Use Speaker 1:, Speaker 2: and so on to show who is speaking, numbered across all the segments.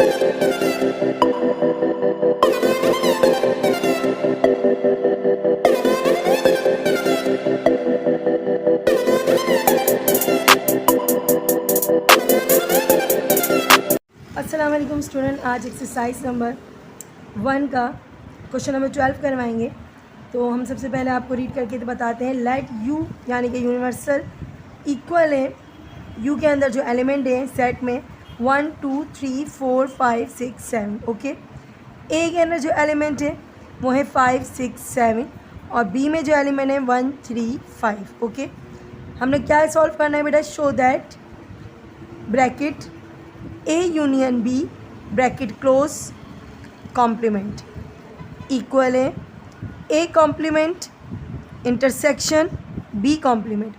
Speaker 1: अस्सलाम वालेकुम स्टूडेंट, आज एक्सरसाइज नंबर 1 का क्वेश्चन नंबर 12 करवाएंगे। तो हम सबसे पहले आपको रीड करके तो बताते हैं। लेट यू यानी कि यूनिवर्सल इक्वल है यू के अंदर जो एलिमेंट है सेट में 1 2 3 4 5 6 7। ओके, ए के अंदर जो एलिमेंट है वो है 5 6 7 और बी में जो एलिमेंट है 1 3 5। ओके, हमने क्या सॉल्व करना है बेटा? Show that bracket A union B bracket close complement equal है A complement intersection B complement.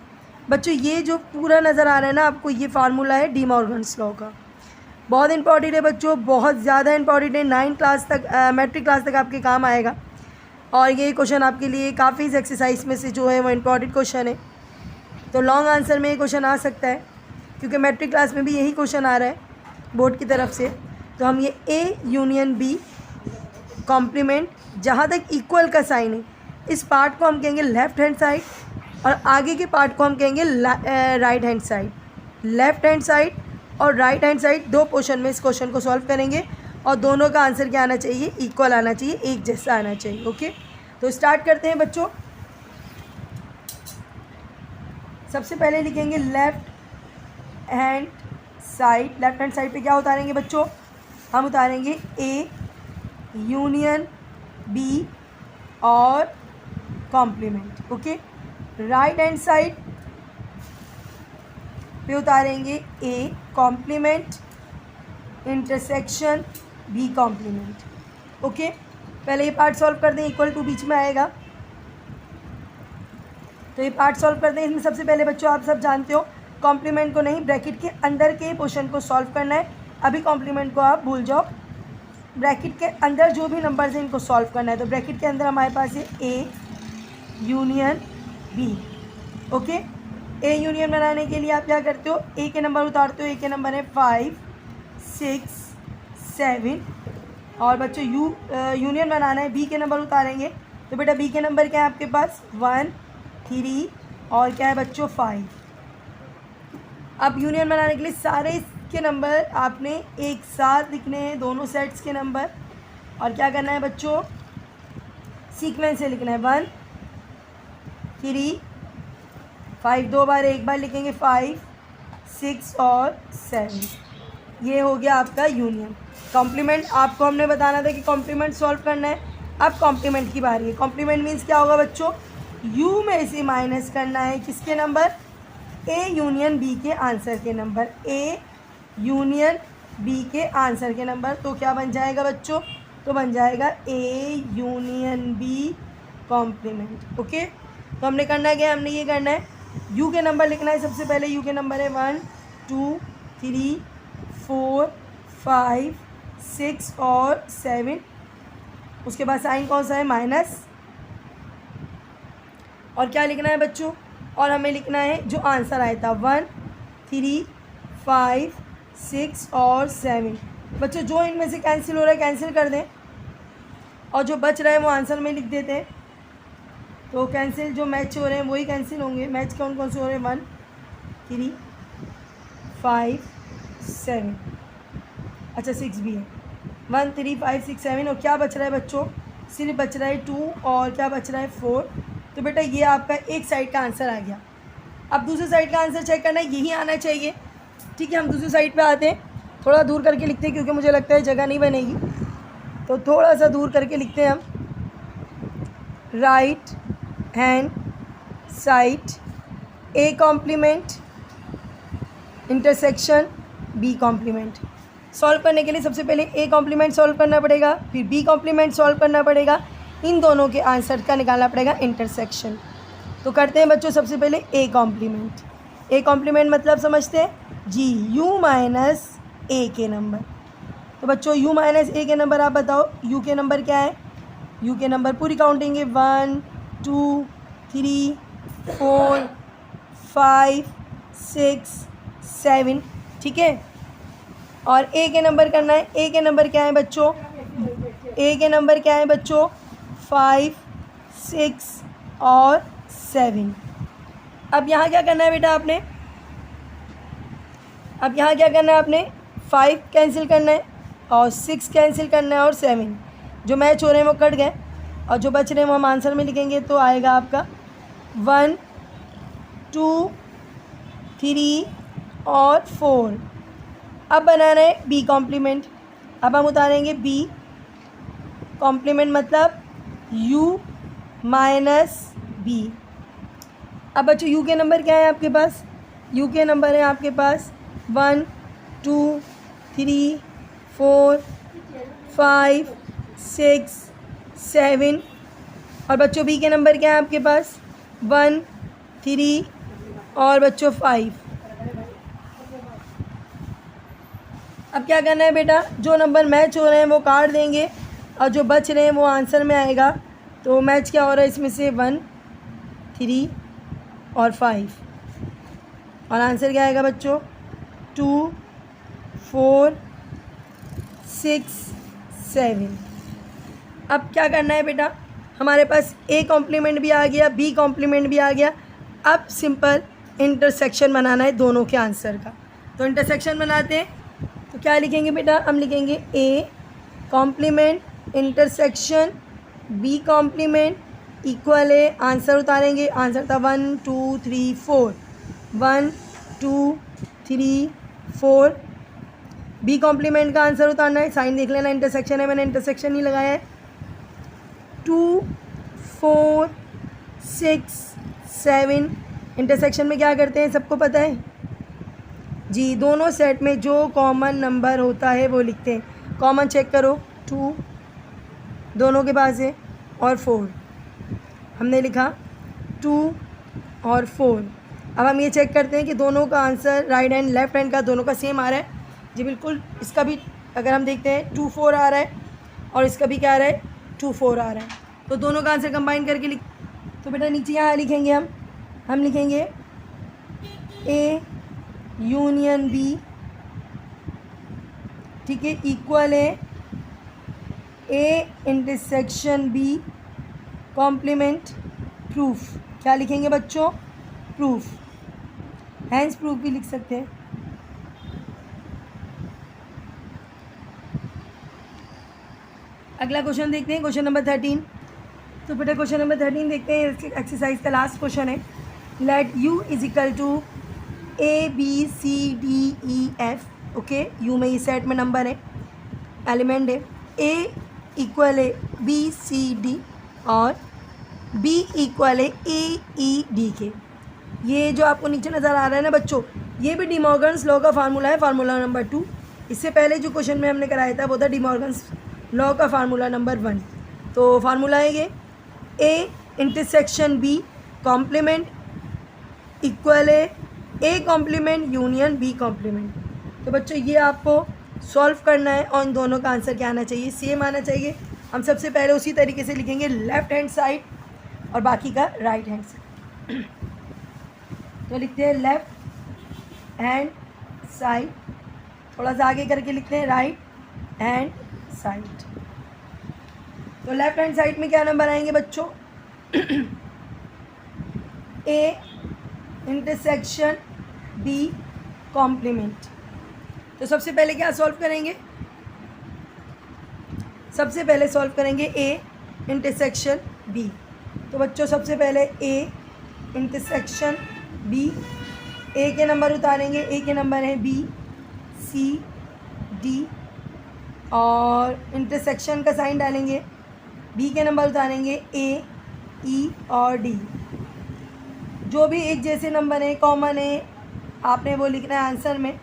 Speaker 1: बच्चों ये जो पूरा नज़र आ रहा है ना आपको, ये फार्मूला है डी मॉर्गन्स लॉ का। बहुत इंपॉर्टेंट है बच्चों, बहुत ज़्यादा इंपॉर्टेंट है। 9 क्लास तक, मैट्रिक क्लास तक आपके काम आएगा। और ये क्वेश्चन आपके लिए काफ़ी इस एक्सरसाइज में से जो है वो इम्पॉर्टेंट क्वेश्चन है। तो लॉन्ग आंसर में ये क्वेश्चन आ सकता है क्योंकि मैट्रिक क्लास में भी यही क्वेश्चन आ रहा है बोर्ड की तरफ से। तो हम ये ए यूनियन बी कॉम्प्लीमेंट, जहाँ तक इक्वल का साइन है, इस पार्ट को हम कहेंगे लेफ़्ट हैंड साइड और आगे के पार्ट को हम कहेंगे right hand side. Left hand side और राइट हैंड साइड दो पोर्शन में इस क्वेश्चन को सॉल्व करेंगे और दोनों का आंसर क्या आना चाहिए? इक्वल आना चाहिए, एक जैसा आना चाहिए। ओके, तो स्टार्ट करते हैं बच्चों। सबसे पहले लिखेंगे left hand side. Left hand side पे क्या उतारेंगे बच्चों? हम उतारेंगे ए यूनियन बी और complement. Okay, right hand side पे उतारेंगे A complement intersection B complement. Okay, पहले ये पार्ट सॉल्व कर दें, इक्वल टू बीच में आएगा। तो ये पार्ट सॉल्व कर दें। इसमें सबसे पहले बच्चों आप सब जानते हो कॉम्प्लीमेंट को नहीं, ब्रैकेट के अंदर के पोर्शन को सॉल्व करना है। अभी कॉम्प्लीमेंट को आप भूल जाओ, ब्रैकेट के अंदर जो भी नंबर्स हैं इनको सॉल्व करना है। तो ब्रैकेट के अंदर हमारे पास है A union B. Okay, A union बनाने के लिए आप क्या करते हो? ए के नंबर उतारते हो। ए के नंबर है 5 6 7 और बच्चों यूनियन बनाना है, बी के नंबर उतारेंगे। तो बेटा बी के नंबर क्या है आपके पास? 1 3 और क्या है बच्चों? 5। अब यूनियन बनाने के लिए सारे के नंबर आपने एक साथ लिखने हैं, दोनों सेट्स के नंबर। और क्या करना है बच्चों? सीक्वेंस से लिखना है। 1 3 5 दो बार, एक बार लिखेंगे 5 6 और 7। ये हो गया आपका यूनियन। कॉम्प्लीमेंट आपको हमने बताना था कि कॉम्प्लीमेंट सॉल्व करना है। अब कॉम्प्लीमेंट की बारी है। कॉम्प्लीमेंट मीन्स क्या होगा बच्चों? यू में से माइनस करना है किसके नंबर? ए यूनियन बी के आंसर के नंबर। ए यूनियन बी के आंसर के नंबर। तो क्या बन जाएगा बच्चों? तो बन जाएगा A union B complement. Okay, तो हमने करना क्या है? हमने ये करना है, यू के नंबर लिखना है। सबसे पहले यू के नंबर है 1 2 3 4 5 6 और 7। उसके बाद साइन कौन सा है? माइनस। और क्या लिखना है बच्चों? और हमें लिखना है जो आंसर आया था 1 3 5 6 और 7। बच्चों जो इनमें से कैंसिल हो रहा है कैंसिल कर दें और जो बच रहा है वो आंसर में लिख देते हैं। तो कैंसिल जो मैच हो रहे हैं वही कैंसिल होंगे। मैच कौन कौन से हो रहे हैं? 1 3 5 7। अच्छा 6 भी है। 1 3 5 6 7 और क्या बच रहा है बच्चों? सिर्फ बच रहा है 2 और क्या बच रहा है? 4। तो बेटा ये आपका एक साइड का आंसर आ गया। अब दूसरे साइड का आंसर चेक करना है, यही आना चाहिए। ठीक है, हम दूसरी साइड पे आते हैं। थोड़ा दूर करके लिखते हैं क्योंकि मुझे लगता है जगह नहीं बनेगी, तो थोड़ा सा दूर करके लिखते हैं हम। Right hand side A complement intersection B complement. Solve करने के लिए सबसे पहले ए कॉम्प्लीमेंट सॉल्व करना पड़ेगा, फिर बी कॉम्प्लीमेंट सॉल्व करना पड़ेगा, इन दोनों के आंसर का निकालना पड़ेगा इंटरसेक्शन। तो करते हैं बच्चों सबसे पहले ए कॉम्प्लीमेंट। ए कॉम्प्लीमेंट मतलब समझते हैं जी, यू माइनस ए के नंबर। तो बच्चों यू माइनस ए के नंबर आप बताओ, यू के नंबर क्या है? यू के नंबर पूरी काउंटिंग है 1 2 3 4 5 6 7। ठीक है, और ए के नंबर करना है। ए के नंबर क्या है बच्चों? ए के नंबर क्या है बच्चों? 5, 6 और 7। अब यहाँ क्या करना है बेटा आपने? अब यहाँ क्या करना है आपने? 5 कैंसिल करना है और 6 कैंसिल करना है और 7 जो मैच हो रहे हैं वो कट गए और जो बच रहे हैं वो हम आंसर में लिखेंगे। तो आएगा आपका 1, 2, 3 और 4। अब बनाना है बी कॉम्प्लीमेंट। अब हम उतारेंगे बी कॉम्प्लीमेंट मतलब u माइनस बी। अब बच्चों u के नंबर क्या है आपके पास? u के नंबर है आपके पास 1, 2, 3, 4, 5, 6, 7 और बच्चों b के नंबर क्या है आपके पास? 1, 3 और बच्चों 5। अब क्या करना है बेटा? जो नंबर मैच हो रहे हैं वो काट देंगे और जो बच रहे हैं वो आंसर में आएगा। तो मैच क्या हो रहा है इसमें से? 1, 3 और 5 और आंसर क्या आएगा बच्चों? 2, 4, 6, 7। अब क्या करना है बेटा? हमारे पास ए कॉम्प्लीमेंट भी आ गया, बी कॉम्प्लीमेंट भी आ गया। अब सिंपल इंटरसेक्शन बनाना है दोनों के आंसर का। तो इंटरसेक्शन बनाते हैं। तो क्या लिखेंगे बेटा? हम लिखेंगे A complement intersection B complement equal है, आंसर उतारेंगे। आंसर था 1, 2, 3, 4। 1, 2, 3, 4। बी कॉम्प्लीमेंट का आंसर उतारना है। साइन देख लेना, इंटरसेक्शन है, मैंने इंटरसेक्शन ही लगाया है। 2, 4, 6, 7 इंटरसेक्शन में क्या करते हैं सबको पता है जी? दोनों सेट में जो कॉमन नंबर होता है वो लिखते हैं। कॉमन चेक करो, 2 दोनों के पास है और 4 हमने लिखा 2 और 4। अब हम ये चेक करते हैं कि दोनों का answer right hand left hand का दोनों का सेम आ रहा है जी। बिल्कुल, इसका भी अगर हम देखते हैं 2, 4 आ रहा है और इसका भी क्या आ रहा है? 2, 4 आ रहा है। तो दोनों का आंसर कंबाइन करके लिख। तो बेटा नीचे यहाँ लिखेंगे हम लिखेंगे ए यूनियन बी, ठीक है, इक्वल है A intersection B complement proof. क्या लिखेंगे बच्चों? प्रूफ। हैंस प्रूफ भी लिख सकते हैं। अगला क्वेश्चन देखते हैं, क्वेश्चन नंबर 13। तो बेटा क्वेश्चन नंबर 13 देखते हैं। इसके एक्सरसाइज का लास्ट क्वेश्चन है। Let u is equal to A B C D E F. Okay, U में ये सेट में नंबर है, एलिमेंट है। ए इक्वल है बी सी डी और बी इक्वल है ए ई डी के। ये जो आपको नीचे नज़र आ रहा है ना बच्चों, ये भी डिमॉर्गन्स लॉ का फार्मूला है, फार्मूला नंबर 2। इससे पहले जो क्वेश्चन में हमने कराया था वो था डिमॉर्गन्स लॉ का फार्मूला नंबर 1। तो फार्मूला है ये A intersection B complement equal है A complement union B complement. तो बच्चों ये आपको सॉल्व करना है और इन दोनों का आंसर क्या आना चाहिए? सेम आना चाहिए। हम सबसे पहले उसी तरीके से लिखेंगे लेफ्ट हैंड साइड और बाकी का राइट हैंड साइड। तो लिखते हैं लेफ्ट हैंड साइड, थोड़ा सा आगे करके लिखते हैं राइट हैंड साइड। तो लेफ्ट हैंड साइड में क्या नंबर आएंगे बच्चों? A intersection B complement. तो सबसे पहले क्या सॉल्व करेंगे? सबसे पहले सॉल्व करेंगे ए इंटरसेक्शन बी। तो बच्चों सबसे पहले ए इंटरसेक्शन बी, ए के नंबर उतारेंगे। ए के नंबर है बी सी डी और इंटरसेक्शन का साइन डालेंगे। बी के नंबर उतारेंगे ए ई और डी। जो भी एक जैसे नंबर है, कॉमन है, आपने वो लिखना है आंसर में।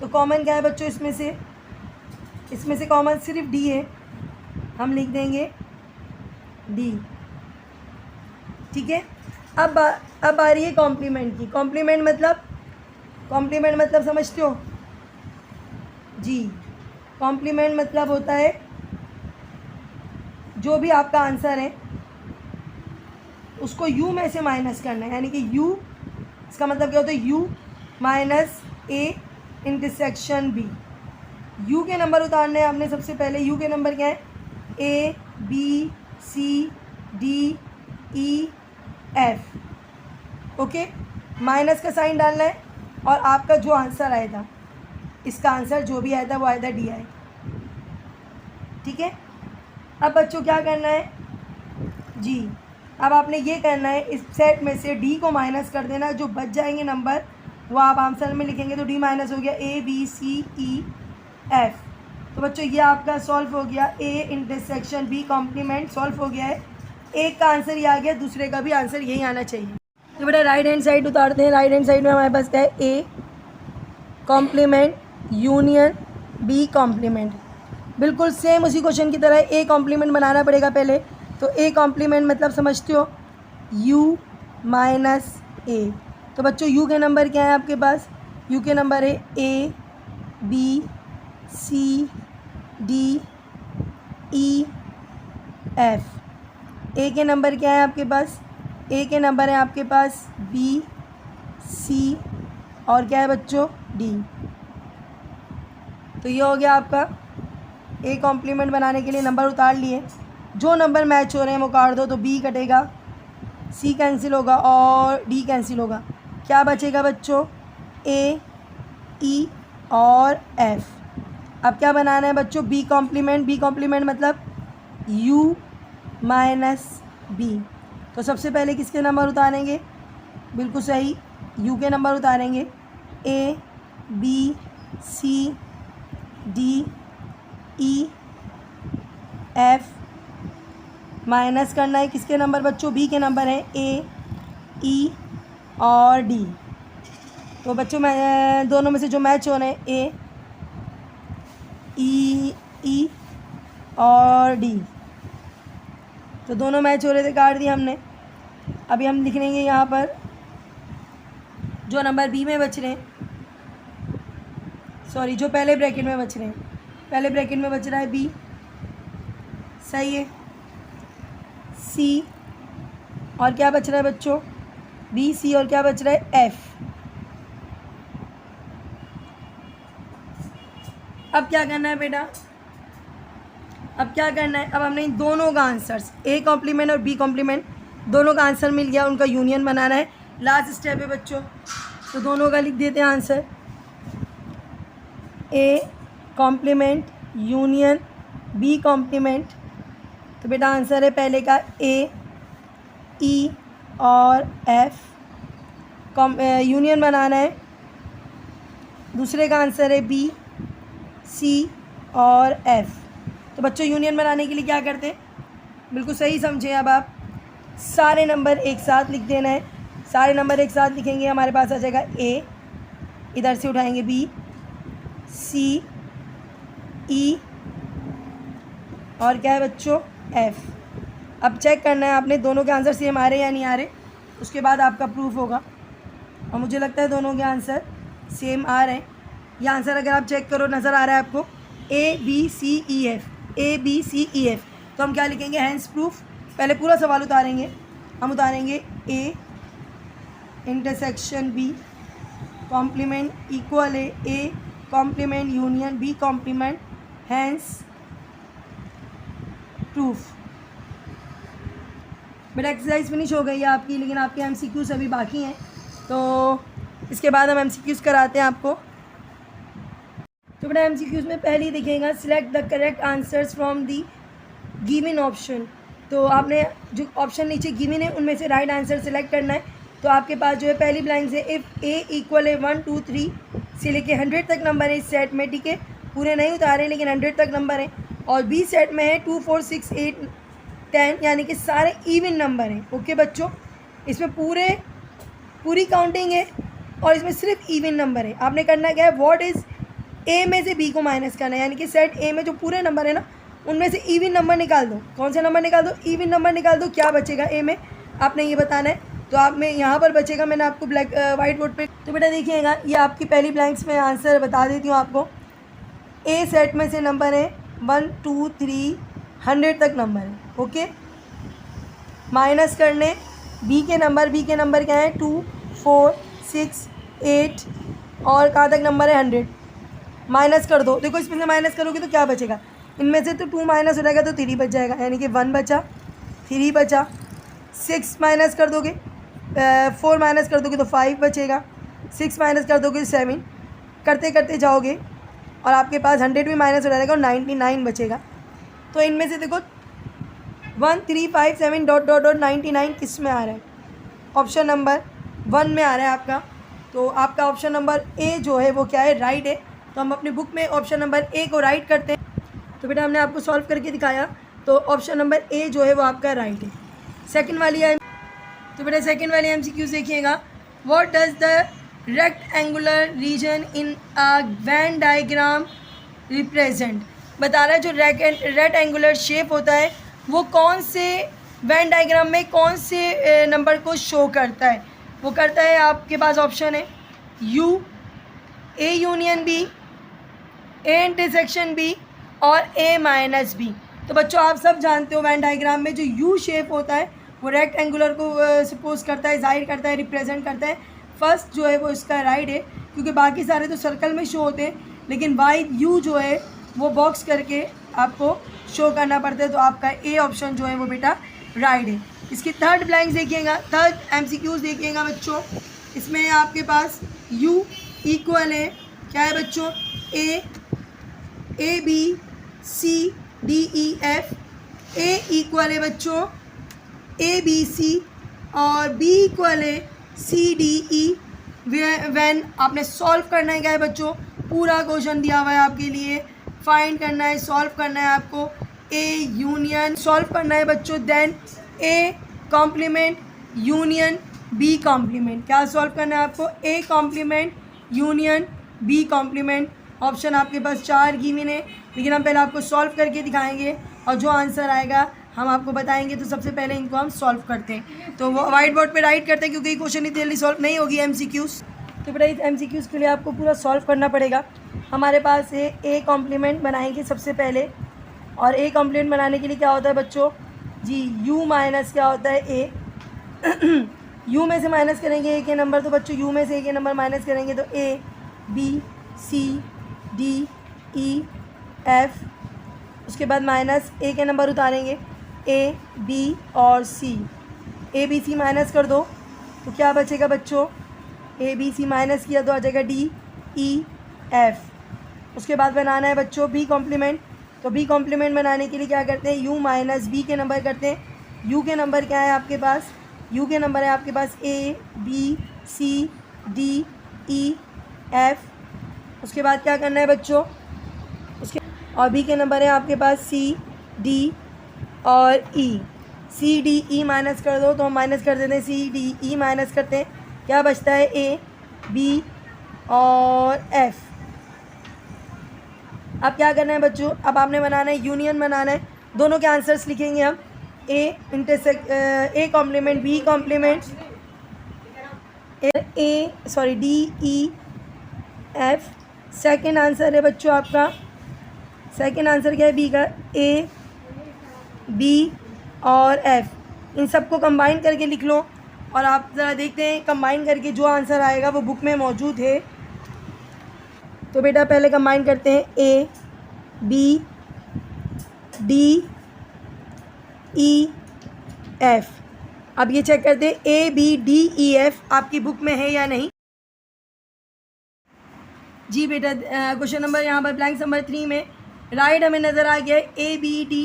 Speaker 1: तो कॉमन क्या है बच्चों इसमें से? इसमें से कॉमन सिर्फ डी है, हम लिख देंगे डी, ठीक है। अब आ रही है कॉम्प्लीमेंट की। कॉम्प्लीमेंट मतलब समझते हो जी? कॉम्प्लीमेंट मतलब होता है जो भी आपका आंसर है उसको u में से माइनस करना है, यानी कि u, इसका मतलब क्या होता है? u minus A intersection B. U के नंबर उतारने हैं आपने। सबसे पहले यू के नंबर क्या है, A B C D E F. Okay, minus का साइन डालना है और आपका जो आंसर आया था, इसका आंसर जो भी आया था वो आया था डी आए। ठीक है, अब बच्चों क्या करना है जी, अब आपने ये करना है, इस सेट में से डी को माइनस कर देना, जो बच जाएंगे नंबर वो आप आंसर में लिखेंगे। तो डी माइनस हो गया ए बी सी ई एफ। तो बच्चों ये आपका सॉल्व हो गया, A intersection B complement solve हो गया है। एक का आंसर ये आ गया, दूसरे का भी आंसर यही आना चाहिए। तो बेटा राइट हैंड साइड उतारते हैं। राइट हैंड साइड में हमारे पास क्या है, A complement union B complement. बिल्कुल सेम उसी क्वेश्चन की तरह ए कॉम्प्लीमेंट बनाना पड़ेगा पहले। तो ए कॉम्प्लीमेंट मतलब समझते हो, यू माइनस ए। तो बच्चों यू के नंबर क्या है आपके पास, यू के नंबर है A B C D E F. A के नंबर क्या है आपके पास, ए के नंबर है आपके पास बी सी और क्या है बच्चों, डी। तो ये हो गया आपका ए कॉम्प्लीमेंट बनाने के लिए नंबर उतार लिए। जो नंबर मैच हो रहे हैं वो काट दो, तो बी कटेगा, सी कैंसिल होगा और डी कैंसिल होगा। क्या बचेगा बच्चों, ए ई और एफ। अब क्या बनाना है बच्चों, बी कॉम्प्लीमेंट। बी कॉम्प्लीमेंट मतलब यू माइनस बी। तो सबसे पहले किसके नंबर उतारेंगे, बिल्कुल सही, यू के नंबर उतारेंगे, A B C D E F. Minus करना है किसके नंबर बच्चों, बी के नंबर है ए ई और डी। तो बच्चों मैं दोनों में से जो मैच हो रहे हैं, ए ई और डी, तो दोनों मैच हो रहे थे, काट दिया हमने। अभी हम लिख लेंगे यहाँ पर जो नंबर बी में बच रहे हैं, सॉरी जो पहले ब्रैकेट में बच रहे हैं, पहले ब्रैकेट में बच रहा है बी, सही है, सी और क्या बच रहा है बच्चों, बी सी और क्या बच रहा है, एफ। अब क्या करना है बेटा, अब क्या करना है, अब हमने इन दोनों का आंसर्स, ए कॉम्प्लीमेंट और बी कॉम्प्लीमेंट दोनों का आंसर मिल गया, उनका यूनियन बनाना है। लास्ट स्टेप है बच्चों, तो दोनों का लिख देते हैं answer, A complement union B complement. तो बेटा आंसर है पहले का ए ई और एफ, यूनियन बनाना है। दूसरे का आंसर है बी सी और एफ। तो बच्चों यूनियन बनाने के लिए क्या करते हैं, बिल्कुल सही समझे। अब आप सारे नंबर एक साथ लिख देना है, सारे नंबर एक साथ लिखेंगे, हमारे पास आ जाएगा ए, इधर से उठाएंगे बी सी ई और क्या है बच्चों, एफ। अब चेक करना है आपने दोनों के आंसर सेम आ रहे हैं या नहीं आ रहे, उसके बाद आपका प्रूफ होगा। और मुझे लगता है दोनों के आंसर सेम आ रहे हैं। ये आंसर अगर आप चेक करो नज़र आ रहा है आपको, A B C E F, A B C E F. तो हम क्या लिखेंगे, हैंस प्रूफ। पहले पूरा सवाल उतारेंगे, हम उतारेंगे A intersection B complement equal A complement union B complement, hence proof. बेटा एक्सरसाइज फिनिश हो गई है आपकी, लेकिन आपके एमसीक्यूज़ अभी बाकी हैं, तो इसके बाद हम एमसीक्यूज़ कराते हैं आपको। तो बेटा एमसीक्यूज़ में पहले ही दिखेगा, select the correct answers from the given option. तो आपने जो ऑप्शन नीचे गिवन है उनमें से राइट आंसर सेलेक्ट करना है। तो आपके पास जो है पहली ब्लैंक से, इफ़ ए इक्वल है 1 2 3 से लेके 100 तक नंबर है इस सेट में, ठीक है, पूरे नहीं उतारे लेकिन 100 तक नंबर है। और बी सेट में है 2 4 6 8 10, यानी कि सारे इवन नंबर हैं। ओके बच्चों, इसमें पूरी काउंटिंग है और इसमें सिर्फ इवन नंबर है। आपने करना क्या है, व्हाट इज़ ए में से बी को माइनस करना है, यानी कि सेट ए में जो पूरे नंबर है ना उनमें से इवन नंबर निकाल दो। कौन से नंबर निकाल दो, इवन नंबर निकाल दो। क्या बचेगा ए में, आपने ये बताना है। तो आप में यहाँ पर बचेगा, मैंने आपको ब्लैक वाइट बोर्ड पे, तो बेटा देखिएगा ये आपकी पहली ब्लैंक्स में आंसर बता देती हूँ आपको। ए सेट में से नंबर है 1 2 3 100 तक नंबर है। ओके, माइनस करने बी के नंबर क्या है 2 4 6 8 और कहाँ तक नंबर है 100। माइनस कर दो, देखो इसमें से माइनस करोगे तो क्या बचेगा, इनमें से तो 2 माइनस हो जाएगा तो 3 बच जाएगा, यानी कि 1 बचा, 3 बचा। 6 माइनस कर दोगे, 4 माइनस कर दोगे तो 5 बचेगा, 6 माइनस कर दोगे 7, करते करते जाओगे और आपके पास 100 भी माइनस हो जाएगा और 99 बचेगा। तो इनमें से देखो 1 3 5 7 डॉट डॉट डॉट 99 किस में आ रहा है, ऑप्शन नंबर 1 में आ रहा है आपका। तो आपका ऑप्शन नंबर ए जो है वो क्या है, राइट है। तो हम अपनी बुक में ऑप्शन नंबर ए को राइट करते हैं। तो बेटा हमने आपको सॉल्व करके दिखाया, तो ऑप्शन नंबर ए जो है वो आपका राइट है। सेकंड वाली है, तो बेटा सेकंड वाली MCQ देखिएगा, what does the rectangular reason in a Venn diagram represent. बता रहा है जो रेक्टेंगुलर शेप होता है वो कौन से वेन डायग्राम में कौन से नंबर को शो करता है। वो करता है, आपके पास ऑप्शन है U, A union B, A intersection B और ए माइनस बी। तो बच्चों आप सब जानते हो वेन डायग्राम में जो यू शेप होता है वो रेक्टेंगुलर को सपोज करता है, जाहिर करता है, रिप्रेजेंट करता है। फर्स्ट जो है वो इसका राइट है, क्योंकि बाकी सारे तो सर्कल में शो होते हैं, लेकिन वाई यू जो है वो बॉक्स करके आपको शो करना पड़ता है। तो आपका ए ऑप्शन जो है वो बेटा राइट है। इसकी थर्ड ब्लैंक देखिएगा, थर्ड MCQ देखिएगा बच्चों, इसमें आपके पास यू इक्वल है क्या है बच्चों, A B C D E F, A equal है बच्चों ABC और B इक्वल है CDE। व्हेन आपने सॉल्व करना है क्या है बच्चों, पूरा क्वेश्चन दिया हुआ है आपके लिए, फाइंड करना है, सॉल्व करना है आपको, A यूनियन सॉल्व करना है बच्चों, then A complement union B complement. क्या सॉल्व करना है आपको, A complement union B complement. Option आपके पास 4 गिवन है, लेकिन हम पहले आपको सॉल्व करके दिखाएंगे और जो आंसर आएगा हम आपको बताएंगे। तो सबसे पहले इनको हम सॉल्व करते हैं, तो वो वाइट बोर्ड पे राइट करते हैं, क्योंकि क्वेश्चन इतनी जल्दी सॉल्व नहीं होगी MCQs। तो बेटा इस MCQs के लिए आपको पूरा सॉल्व करना पड़ेगा। हमारे पास है ए कॉम्प्लीमेंट बनाएंगे सबसे पहले, और ए कॉम्प्लीमेंट बनाने के लिए क्या होता है बच्चों जी, यू माइनस क्या होता है ए यू में से माइनस करेंगे ए के नंबर, तो बच्चों यू में से ए के नंबर माइनस करेंगे तो A B C D E F, उसके बाद माइनस ए के नंबर उतारेंगे A B और C, A B C minus कर दो तो क्या बचेगा बच्चों, A B C माइनस किया तो आ जाएगा D E F। उसके बाद बनाना है बच्चों B कॉम्प्लीमेंट, तो B कॉम्प्लीमेंट बनाने के लिए क्या करते हैं, U माइनस B के नंबर करते हैं। U के नंबर क्या है आपके पास, U के नंबर है आपके पास A B C D E F। उसके बाद क्या करना है बच्चों, उसके और B के नंबर है आपके पास C D और E, C D E minus कर दो, तो हम माइनस कर देते हैं, C D E माइनस करते हैं, क्या बचता है A B और F। अब क्या करना है बच्चों, अब आपने बनाना है यूनियन बनाना है, दोनों के आंसर्स लिखेंगे हम, A complement B complement D E F। Second answer है बच्चों आपका, सेकेंड आंसर क्या है B का, A B और F। इन सबको कंबाइन करके लिख लो और आप ज़रा देखते हैं कंबाइन करके जो आंसर आएगा वो बुक में मौजूद है। तो बेटा पहले कंबाइन करते हैं A B D E F। अब ये चेक करते हैं A B D E F आपकी बुक में है या नहीं। जी बेटा क्वेश्चन नंबर यहाँ पर ब्लैंक नंबर 3 में राइट हमें नज़र आ गया है A B D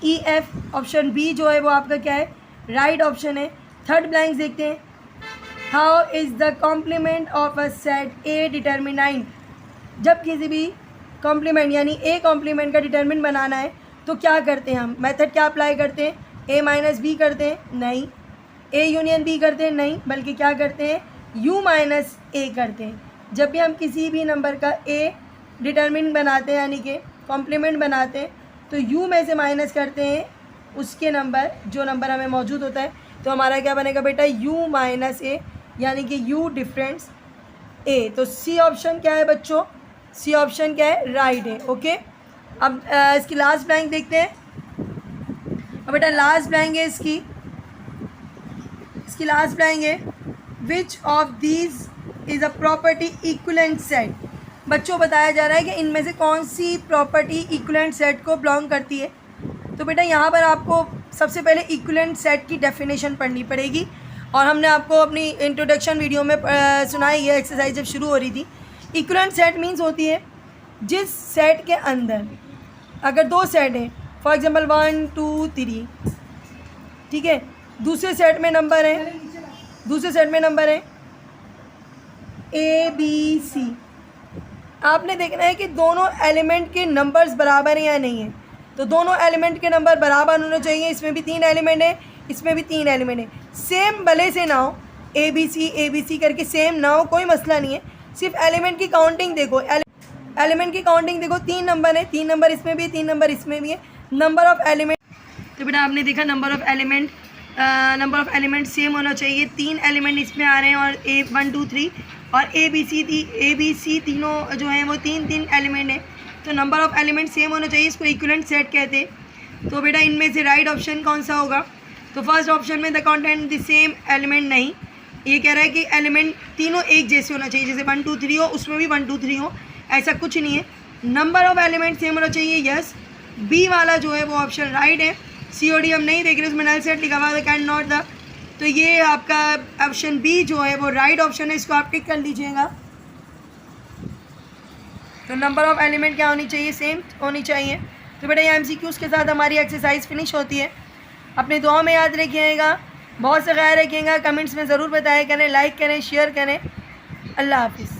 Speaker 1: E F। Option B जो है वो आपका क्या है, राइट ऑप्शन है। थर्ड ब्लैंक देखते हैं, how is the complement of a set A determined. जब किसी भी कॉम्प्लीमेंट यानी A कॉम्प्लीमेंट का डिटर्मिनेंट बनाना है तो क्या करते हैं हम, मेथड क्या अप्लाई करते हैं, A माइनस बी करते हैं, नहीं, A यूनियन बी करते हैं, नहीं, बल्कि क्या करते हैं, U माइनस A करते हैं। जब भी हम किसी भी नंबर का A डिटर्मिनेंट बनाते हैं यानी कि कॉम्प्लीमेंट बनाते हैं तो U में से माइनस करते हैं उसके नंबर जो नंबर हमें मौजूद होता है, तो हमारा क्या बनेगा बेटा, U माइनस A यानी कि U डिफरेंस A। तो C ऑप्शन क्या है बच्चों, C ऑप्शन क्या है, राइट है। ओके, अब इसकी लास्ट ब्लैंक देखते हैं। अब बेटा लास्ट ब्लैंक है इसकी लास्ट ब्लैंक है, which of these is a property equivalent set. बच्चों बताया जा रहा है कि इनमें से कौन सी प्रॉपर्टी इक्विवेलेंट सेट को बिलोंग करती है। तो बेटा यहाँ पर आपको सबसे पहले इक्विवेलेंट सेट की डेफिनेशन पढ़नी पड़ेगी, और हमने आपको अपनी इंट्रोडक्शन वीडियो में सुनाई ये एक्सरसाइज जब शुरू हो रही थी। इक्विवेलेंट सेट मीन्स होती है जिस सेट के अंदर अगर दो सेट हैं, फॉर एग्जांपल 1 2 3, ठीक है, दूसरे सेट में नंबर है A B C। आपने देखना है कि दोनों एलिमेंट के नंबर्स बराबर हैं या नहीं है। तो दोनों एलिमेंट के नंबर बराबर होने चाहिए। इसमें भी 3 एलिमेंट है, इसमें भी 3 एलिमेंट है। सेम भले से ना हो, ए बी सी करके सेम ना हो, कोई मसला नहीं है। सिर्फ एलिमेंट की काउंटिंग देखो, एलिमेंट की काउंटिंग देखो। 3 नंबर है, 3 नंबर इसमें भी, 3 नंबर इसमें भी है। नंबर ऑफ़ एलिमेंट, तो बेटा आपने देखा नंबर ऑफ़ एलिमेंट सेम होना चाहिए। 3 एलिमेंट इसमें आ रहे हैं, और 1 2 3 और ए बी सी तीनों जो हैं वो 3 एलिमेंट हैं। तो नंबर ऑफ़ एलिमेंट सेम होना चाहिए, इसको इक्विवेलेंट सेट कहते हैं। तो बेटा इनमें से राइट ऑप्शन कौन सा होगा? तो फर्स्ट ऑप्शन में the content the same element नहीं, ये कह रहा है कि एलिमेंट तीनों एक जैसे होना चाहिए, जैसे 1 2 3 हो उसमें भी 1 2 3 हो, ऐसा कुछ नहीं है। नंबर ऑफ़ एलिमेंट सेम होना चाहिए, यस। बी वाला जो है वो ऑप्शन राइट है। COD हम नहीं देख रहे, उसमें नल सेट लिखा हुआ है, कैन नॉट द, तो ये आपका ऑप्शन बी जो है वो राइट ऑप्शन है, इसको आप टिक कर लीजिएगा। तो नंबर ऑफ़ एलिमेंट क्या होनी चाहिए? सेम होनी चाहिए। तो बेटा ये MCQs के साथ हमारी एक्सरसाइज फिनिश होती है। अपने दुआ में याद रखिएगा, बहुत से ख्याल रखिएगा, कमेंट्स में ज़रूर बताया करें, लाइक करें, शेयर करें। अल्लाह हाफिज़।